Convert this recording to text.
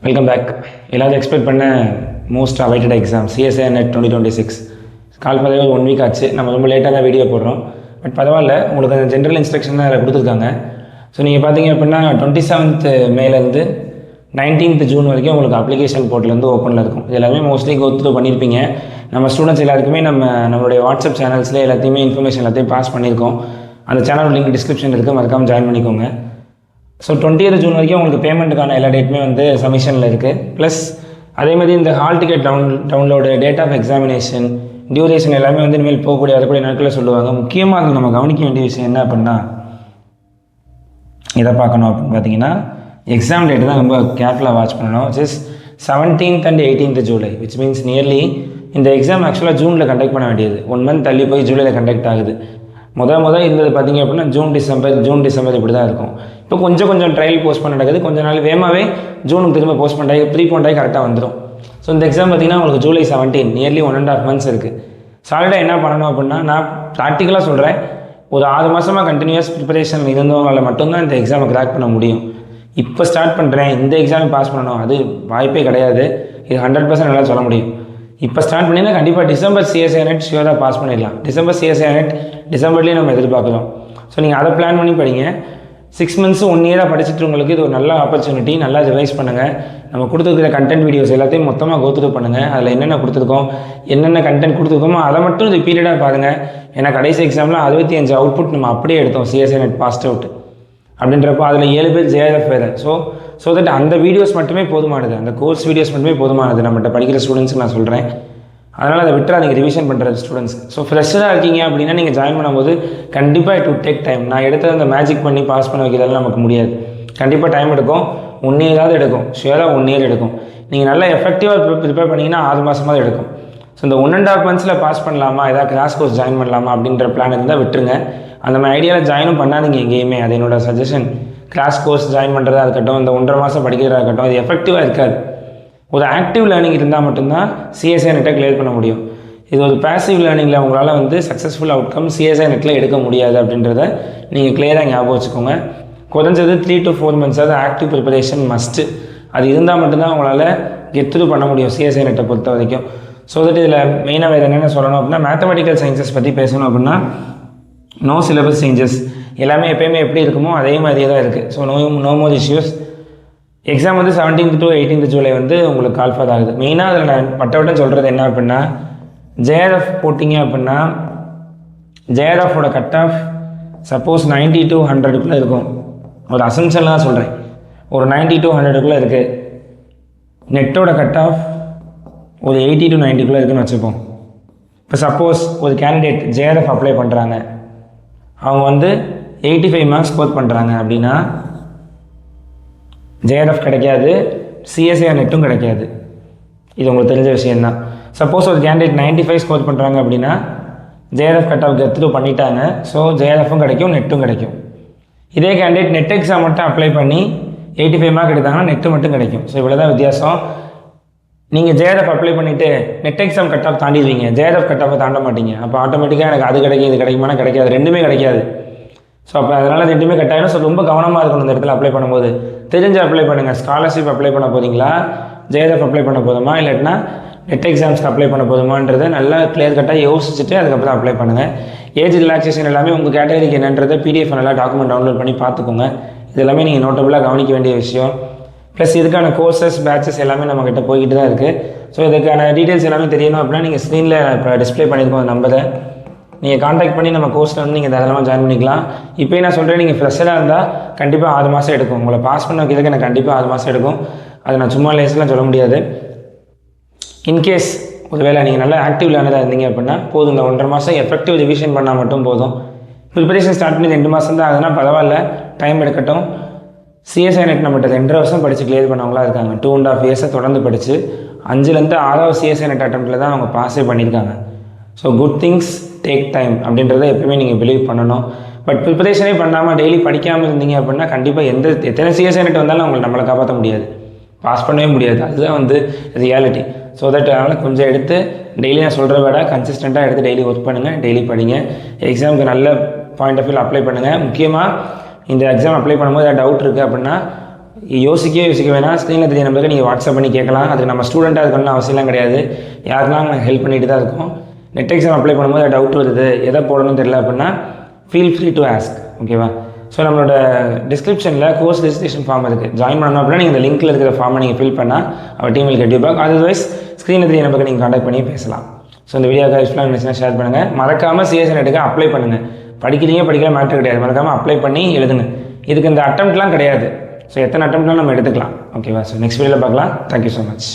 Welcome back. எல்லாரும் expect பண்ண most awaited exam CSI NET 2026 call பண்ணவே 1 வீக் ஆச்சு. நம்ம ரொம்ப லேட்டாக தான் வீடியோ போடுறோம். பட் பரவாயில்ல, உங்களுக்கு அந்த ஜென்ரல் இன்ஸ்ட்ரக்ஷன் தான் அதில் கொடுத்துருக்காங்க. ஸோ நீங்கள் பார்த்தீங்க அப்படின்னா 27th மேலேருந்து 19th ஜூன் வரைக்கும் உங்களுக்கு அப்ளிகேஷன் போர்ட்டலேருந்து ஓப்பனில் இருக்கும். இது எல்லாமே மோஸ்ட்லி கோத்ரூ பண்ணியிருப்பீங்க. நம்ம ஸ்டூடெண்ட்ஸ் எல்லாருக்குமே நம்மளுடைய வாட்ஸ்அப் சேனல்ஸில் எல்லாத்தையுமே இன்ஃபர்மேஷன் எல்லாத்தையும் பாஸ் பண்ணியிருக்கோம். அந்த சேனல் லிங்க் டிஸ்கிரிப்ஷன் இருக்குது, மறக்காமல் ஜாயின் பண்ணிக்கோங்க. ஸோ 20th ஜூன் வரைக்கும் உங்களுக்கு பேமெண்ட்டுக்கான எல்லா டேட்டுமே வந்து சப்மிஷனில் இருக்குது. ப்ளஸ் அதேமாதிரி இந்த hall ticket download, date of examination, duration எல்லாமே வந்து இனிமேல் போகக்கூடிய வரக்கூடிய நாட்களில் சொல்லுவாங்க. முக்கியமாக அது நம்ம கவனிக்க வேண்டிய விஷயம் என்ன அப்படின்னா, இதை பார்க்கணும் அப்படின்னு பார்த்தீங்கன்னா எக்ஸாம் டேட்டு தான் ரொம்ப கேர்ஃபுல்லாக வாட்ச் பண்ணணும். Just 17th and 18th July, which means nearly இந்த எக்ஸாம் ஆக்சுவலாக ஜூனில் கண்டக்ட் பண்ண வேண்டியது 1 month தள்ளி போய் ஜூலையில் கண்டக்ட் ஆகுது. முதல் இருந்தது பார்த்தீங்க அப்படின்னா ஜூன் டிசம்பர் இப்படி தான் இருக்கும். இப்போ கொஞ்சம் ட்ரையல் போஸ்ட்போன் நடக்குது. கொஞ்ச நாள் வேகமாகவே ஜூனுக்கு திரும்ப போஸ்ட்போன் ஆகி ப்ரீபோன் ஆகி கரெக்டாக வந்துடும். ஸோ இந்த எக்ஸாம் பார்த்தீங்கன்னா உங்களுக்கு ஜூலை 17, நியர்லி 1.5 months இருக்குது. சாலிடாக என்ன பண்ணணும் அப்படின்னா, நான் ப்ராக்டிக்கலாக சொல்கிறேன், ஒரு 6 மாதமாக கண்டினியூஸ் ப்ரிப்பரேஷன் இருந்தவங்களால் மட்டும்தான் இந்த எக்ஸாமை கிராக் பண்ண முடியும். இப்போ ஸ்டார்ட் பண்ணுறேன், இந்த எக்ஸாமை பாஸ் பண்ணணும், அது வாய்ப்பே கிடையாது. இது 100% நல்லா சொல்ல முடியும். இப்போ ஸ்டார்ட் பண்ணிங்கன்னா கண்டிப்பாக டிசம்பர் சிஎஸ்ஐ நெட் ஷியூராக பாஸ் பண்ணிடலாம். டிசம்பர் சிஎஸ்ஐ நெட் டிசம்பர்லேயே நம்ம எதிர்பார்க்குறோம். ஸோ நீங்கள் அதை பிளான் பண்ணி படிங்க. 6 months 1 year படிச்சுட்டு உங்களுக்கு இது ஒரு நல்ல ஆப்பர்ச்சுனிட்டி. நல்லா ரிவைஸ் பண்ணுங்கள். நம்ம கொடுத்துருக்கிற கண்டென்ட் வீடியோஸ் எல்லாத்தையும் மொத்தமாக கோத்ரூ பண்ணுங்கள். அதில் என்னென்ன கொடுத்துருக்கோம், என்னென்ன கண்டென்ட் கொடுத்துருக்கோமோ அதை மட்டும் இது பீரியடாக பாருங்கள். ஏன்னா கடைசி எக்ஸாமில் 65 அவுட்புட் நம்ம அப்படியே எடுத்தோம், சிஎஸ்ஐ நெட் பாஸ்ட் அவுட் அப்படின்றப்போ அதில் 7 பேர் ஜேஆர்எஃப் வேறு. ஸோ தட் அந்த வீடியோஸ் மட்டுமே போதுமானது, அந்த கோர்ஸ் வீடியோஸ் மட்டுமே போதுமானது நம்மகிட்ட படிக்கிற ஸ்டூடெண்ட்ஸுக்கு நான் சொல்கிறேன். அதனால் அதை விட்டுறா நீங்கள் ரிவிஷன் பண்ணுறது ஸ்டூடெண்ட்ஸ். ஸோ ஃப்ரெஷ்ஷாக இருக்கீங்க அப்படின்னா நீங்கள் ஜாயின் பண்ணும்போது கண்டிப்பாக இட் வுட் டேக் டைம். நான் எடுத்தது அந்த மேஜிக் பண்ணி பாஸ் பண்ண வைக்கிறதெல்லாம் நமக்கு முடியாது. கண்டிப்பாக டைம் எடுக்கும். 1 year எடுக்கும், ஷுவராக 1 year எடுக்கும். நீங்கள் நல்லா எஃபெக்டிவாக ப்ரிப்பேர் பண்ணிங்கன்னா 6 மாதமாவது எடுக்கும். ஸோ இந்த 1.5 months பாஸ் பண்ணலாமா, ஏதாவது கிளாஸ் கோர்ஸ் ஜாயின் பண்ணலாமா அப்படின்ற பிளான் இருந்தால் விட்டுருங்க. அந்த மாதிரி ஐடியாவில் ஜாயினும் பண்ணாதீங்க எங்கேயுமே. அது என்னோட சஜஷன். கிளாஸ் கோர்ஸ் ஜாயின் பண்ணுறதா இருக்கட்டும், இந்த 1.5 மாதம் படிக்கிறதா இருக்கட்டும், அது எஃபெக்டிவாக இருக்காது. ஒரு ஆக்டிவ் லேர்னிங் இருந்தால் மட்டும்தான் சிஎஸ்ஐ நெட்டை கிளியர் பண்ண முடியும். இது ஒரு பேசிவ் லேர்னிங்கில் உங்களால் வந்து சக்ஸஸ்ஃபுல் அவுட்கம் சிஎஸ்ஐ நெட்டில் எடுக்க முடியாது அப்படின்றத நீங்கள் கிளியராக ஞாபகம் வச்சுக்கோங்க. குறைஞ்சது 3 to 4 months active preparation must. அது இருந்தால் மட்டும்தான் உங்களால் கெட் த்ரூ பண்ண முடியும் சிஎஸ்ஐ நெட்டை பொறுத்த வரைக்கும். ஸோ தட் இதில் மெயினாக வேறு என்னென்ன சொல்லணும் அப்படின்னா, மேத்தமெட்டிக்கல் சயின்சஸ் பற்றி பேசணும் அப்படின்னா நோ சிலபஸ் சேஞ்சஸ். எல்லாமே எப்போயுமே எப்படி இருக்குமோ அதே மாதிரியே தான் இருக்குது. So no more issues. Exam வந்து 17th to 18th ஜூலை வந்து உங்களுக்கு கால்ஃபார் ஆகுது. மெயினாக அதில் நான் வட்டம் சொல்கிறது என்ன அப்படின்னா, ஜேஆர்எஃப் போட்டிங்க அப்படின்னா ஜேஆர்எஃபோட கட் ஆஃப் சப்போஸ் 90 to 100 இருக்கும். ஒரு அசம்ஷனில் தான் சொல்கிறேன். ஒரு 90 to 100 இருக்குது. நெட்டோட கட் ஆஃப் ஒரு 80 to 90 இருக்குன்னு வச்சுப்போம். இப்போ சப்போஸ் ஒரு கேண்டிடேட் ஜேஆர்எஃப் அப்ளை பண்ணுறாங்க, அவங்க வந்து 85 marks ஸ்கோர் பண்ணுறாங்க அப்படின்னா ஜேஆர்எஃப் கிடைக்காது, சிஎஸ்ஐ நெட்டும் கிடைக்காது. இது உங்களுக்கு தெரிஞ்ச விஷயந்தான். சப்போஸ் ஒரு கேண்டிடேட் 95 ஸ்கோர் பண்ணுறாங்க அப்படின்னா JRF cut off get through பண்ணிட்டாங்க. ஸோ ஜேஆர்எஃப்பும் கிடைக்கும், நெட்டும் கிடைக்கும். இதே கேண்டிடேட் நெட் எக்ஸாம் மட்டும் அப்ளை பண்ணி 85 mark எடுத்தாங்கன்னா நெட்டு மட்டும் கிடைக்கும். ஸோ இவ்வளோ தான் வித்தியாசம். நீங்கள் ஜேஆர்எஃப் அப்ளை பண்ணிவிட்டு நெட் எக்ஸாம் கட் ஆஃப் தாண்டிடுவீங்க, ஜேஆர்எஃப் கட் ஆஃபை தாண்ட மாட்டீங்க. அப்போ ஆட்டோமேட்டிக்காக எனக்கு அது கிடைக்கும், இது கிடைக்குமானா கிடைக்காது, ரெண்டுமே கிடைக்காது. ஸோ அப்போ அதனால் ரெண்டுமே கட்டாயிடும். ஸோ ரொம்ப கவனமாக இருக்கணும் இந்த இடத்துல அப்ளை பண்ணும்போது. தெரிஞ்சு அப்ளை பண்ணுங்கள். ஸ்காலர்ஷிப் அப்ளை பண்ண போகிறீங்களா, ஜேஆர்எஃப் அப்ளை பண்ண போதுமா, இல்லாட்டினா நெட் எக்ஸாம்ஸ்க்கு அப்ளை பண்ண போதுமான்றதை நல்லா கிளியர் கட்டாக யோசிச்சுட்டு அதுக்கப்புறம் அப்ளை பண்ணுங்கள். ஏஜ் ரிலாக்ஸேஷன் எல்லாமே உங்கள் கேட்டகரிக்கு என்னன்றதை பிடிஎஃப் நல்லா டாக்குமெண்ட் டவுன்லோட் பண்ணி பார்த்துக்கோங்க. இது எல்லாமே நீங்கள் நோட்டபுளாக கவனிக்க வேண்டிய விஷயம். ப்ளஸ் இதுக்கான கோர்சஸ், பேட்சஸ் எல்லாமே நம்மக்கிட்ட போய்கிட்டு தான் இருக்குது. ஸோ இதுக்கான டீட்டெயில்ஸ் எல்லாமே தெரியணும் அப்படின்னா நீங்கள் ஸ்க்ரீனில் இப்போ டிஸ்பிளே பண்ணியிருக்கோம் அந்த நம்பரை நீங்கள் காண்டாக்ட் பண்ணி நம்ம கோர்ஸில் வந்து நீங்கள் தாராளமாக ஜாயின் பண்ணிக்கலாம். இப்போயே நான் சொல்கிறேன், நீங்கள் ஃப்ரெஷ்ஷராக இருந்தால் கண்டிப்பாக 6 மாதம் எடுக்கும். உங்களை பாஸ் பண்ண வைக்கிறதுக்கு எனக்கு கண்டிப்பாக 6 மாதம் எடுக்கும். அது நான் சும்மா லேஸ்லாம் சொல்ல முடியாது. இன்கேஸ் ஒரு வேளை நீங்கள் நல்லா ஆக்டிவ் லேர்னராக இருந்தீங்க அப்படின்னா போதும், இந்த 1.5 மாதம் எஃபெக்டிவ் ரிவிஷன் பண்ணால் மட்டும் போதும். ப்ரிப்பரேஷன் ஸ்டார்ட் பண்ணி 2 மாதம் தான் ஆகுதுன்னா பரவாயில்ல, டைம் எடுக்கட்டும். சிஎஸ்ஐ நெட் நம்மகிட்ட 2.5 வருஷம் படித்து கிளியர் பண்ணவங்களாக இருக்காங்க. 2.5 years தொடர்ந்து படித்து 5லேருந்து 6வது சிஎஸ்ஐ நெட் அட்டெம்ப்ட்டில் தான் அவங்க பாஸே பண்ணியிருக்காங்க. So good things take time அப்படின்றத எப்பவுமே நீங்கள் பிலீவ் பண்ணணும். பட் ப்ரிப்பரேஷனே பண்ணாமல் டெய்லி படிக்காமல் இருந்தீங்க அப்படின்னா கண்டிப்பாக எத்தனை சிஎஸ்ஐ நெட் வந்தாலும் நம்மளை காப்பாற்ற முடியாது, பாஸ் பண்ணவே முடியாது. அதுதான் வந்து ரியாலிட்டி. ஸோ தட் அதனால் கொஞ்சம் எடுத்து டெய்லி நான் சொல்கிற விட கன்சிஸ்டண்ட்டாக எடுத்து டெய்லி ஒர்க் பண்ணுங்கள், டெய்லி படிங்க. எக்ஸாமுக்கு நல்ல பாயிண்ட் ஆஃப் வியூவில் அப்ளை பண்ணுங்கள். முக்கியமாக இந்த எக்ஸாம் அப்ளை பண்ணும்போது ஏதாவது டவுட் இருக்குது அப்படின்னா யோசிக்க வேணாம். ஸ்க்ரீனில் தெரிய நம்பருக்கு நீங்கள் வாட்ஸ்அப் பண்ணி கேட்கலாம். அதுக்கு நம்ம ஸ்டூடெண்ட்டாக இருக்கணும்னு அவசியம்லாம் கிடையாது. யாருக்கெல்லாம் நாங்கள் ஹெல்ப் பண்ணிட்டு தான் இருக்கோம். நெட் எக்ஸாம் அப்ளை பண்ணும்போது டவுட் வருது, எதை போடணும்னு தெரியல அப்படின்னா ஃபீல் ஃப்ரீ டு ஆஸ்க். ஓகேவா? ஸோ நம்மளோட டிஸ்கிரிப்ஷனில் கோர்ஸ் ரெஜிஸ்ட்ரேஷன் ஃபார்ம் இருக்குது. ஜாயின் பண்ணணும் அப்படின்னா நீங்கள் இந்த லிங்க்கில் இருக்கிற ஃபார்மை நீங்கள் ஃபில் பண்ணால் அவர் team will get you back. Otherwise ஸ்க்ரீனில் தெரிய நம்பருக்கு நீங்கள் கான்டாக்ட் பண்ணி பேசலாம். ஸோ இந்த வீடியோக்காக யூஸ்ஃபுல்லாக இருந்துச்சுன்னா ஷேர் பண்ணுங்கள். மறக்காமல் சிஎஸ்சி நெட்டுக்கு அப்ளை பண்ணுங்கள். படிக்கல மேட்ரு கிடையாது. மறக்காமல் அப்ளை பண்ணி எழுதுங்க. இதுக்கு இந்த அட்டம்ப்ட்லாம் கிடையாது. ஸோ எத்தனை அட்டம்ப்ட்லாம் நம்ம எடுத்துக்கலாம். ஓகேவா? ஸோ நெக்ஸ்ட் வீடியோவில் பார்க்கலாம். Thank you so much.